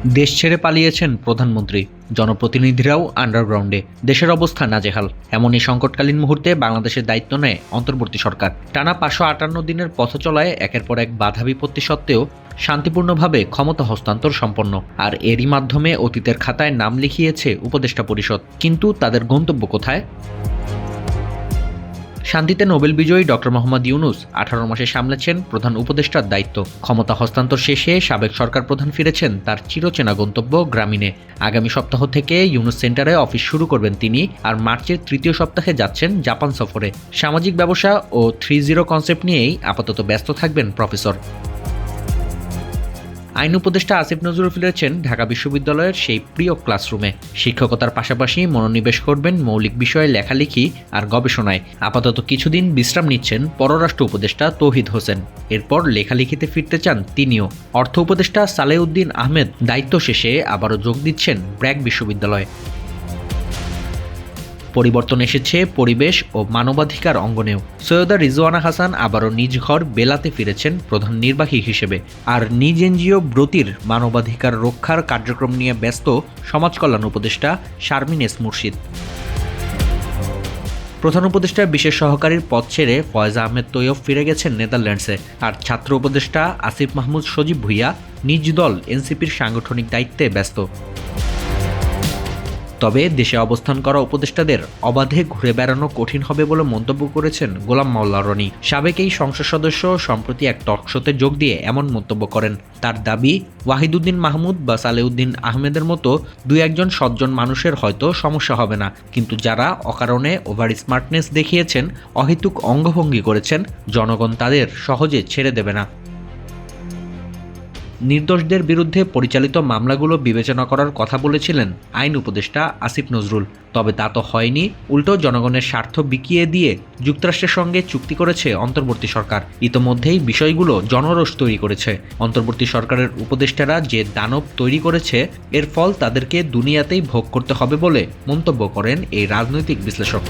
দেশ ছেড়ে পালিয়েছেন প্রধানমন্ত্রী, জনপ্রতিনিধিরাও আন্ডারগ্রাউন্ডে। দেশের অবস্থা নাজেহাল। এমনই সংকটকালীন মুহূর্তে বাংলাদেশের দায়িত্ব নেয় অন্তর্বর্তী সরকার। টানা 558 দিনের পথ চলায় একের পর এক বাধা বিপত্তি সত্ত্বেও শান্তিপূর্ণভাবে ক্ষমতা হস্তান্তর সম্পন্ন। আর এরই মাধ্যমে অতীতের খাতায় নাম লিখিয়েছে উপদেষ্টা পরিষদ। কিন্তু তাদের গন্তব্য কোথায়? শান্তিতে নোবেল বিজয়ী ডক্টর মোহাম্মদ ইউনূস 18 মাসে সামলেছেন প্রধান উপদেষ্টার দায়িত্ব। ক্ষমতা হস্তান্তর শেষে সাবেক সরকার প্রধান ফিরেছেন তার চিরচেনা গন্তব্য গ্রামীণে। আগামী সপ্তাহ থেকে ইউনূস সেন্টারে অফিস শুরু করবেন তিনি। আর মার্চের তৃতীয় সপ্তাহে যাচ্ছেন জাপান সফরে। সামাজিক ব্যবসা ও 3-0 কনসেপ্ট নিয়েই আপাতত ব্যস্ত থাকবেন প্রফেসর। আইন উপদেষ্টা আসিফ নজরুল ফিরেছেন ঢাকা বিশ্ববিদ্যালয়ের সেই প্রিয় ক্লাসরুমে। শিক্ষকতার পাশাপাশি মনোনিবেশ করবেন মৌলিক বিষয়ে লেখালেখি আর গবেষণায়। আপাতত কিছুদিন বিশ্রাম নিচ্ছেন পররাষ্ট্র উপদেষ্টা তৌহিদ হোসেন। এরপর লেখালেখিতে ফিরতে চান তিনিও। অর্থ উপদেষ্টা সালেউদ্দিন আহমেদ দায়িত্ব শেষে আবারও যোগ দিচ্ছেন ব্র্যাক বিশ্ববিদ্যালয়ে। পরিবর্তন এসেছে পরিবেশ ও মানবাধিকার অঙ্গনেও। সৈয়দা রিজওয়ানা হাসান আবারও নিজ ঘর বেলাতে ফিরেছেন প্রধান নির্বাহী হিসেবে। আর নিজ এনজিও ব্রতির মানবাধিকার রক্ষার কার্যক্রম নিয়ে ব্যস্ত সমাজ কল্যাণ উপদেষ্টা শারমিন এস মুর্শিদ। প্রধান উপদেষ্টার বিশেষ সহকারীর পদ ছেড়ে ফয়েজ আহমেদ তৈয়ব ফিরে গেছেন নেদারল্যান্ডসে। আর ছাত্র উপদেষ্টা আসিফ মাহমুদ সজীব ভুইয়া নিজ দল এনসিপির সাংগঠনিক দায়িত্বে ব্যস্ত। তবে দেশে অবস্থান করা উপদেষ্টাদের অবাধে ঘুরে বেড়ানো কঠিন হবে বলে মন্তব্য করেছেন গোলাম মাওলা রনি। সাবেক এই সংসদ সদস্য সম্প্রতি এক টকশোতে যোগ দিয়ে এমন মন্তব্য করেন। তার দাবি, ওয়াহিদুদ্দিন মাহমুদ বা সালেউদ্দিন আহমেদের মতো 2-1 সজ্জন মানুষের হয়তো সমস্যা হবে না, কিন্তু যারা অকারণে ওভার স্মার্টনেস দেখিয়েছেন, অহেতুক অঙ্গভঙ্গি করেছেন, জনগণ তাদের সহজে ছেড়ে দেবে না। নির্দোষদের বিরুদ্ধে পরিচালিত মামলাগুলো বিবেচনা করার কথা বলেছিলেন আইন উপদেষ্টা আসিফ নজরুল। তবে তা তো হয়নি। উল্টো জনগণের স্বার্থ বিকিয়ে দিয়ে যুক্তরাষ্ট্রের সঙ্গে চুক্তি করেছে অন্তর্বর্তী সরকার। ইতোমধ্যেই বিষয়গুলো জনরোষ তৈরি করেছে। অন্তর্বর্তী সরকারের উপদেষ্টারা যে দানব তৈরি করেছে, এর ফল তাদেরকে দুনিয়াতেই ভোগ করতে হবে বলে মন্তব্য করেন এই রাজনৈতিক বিশ্লেষক।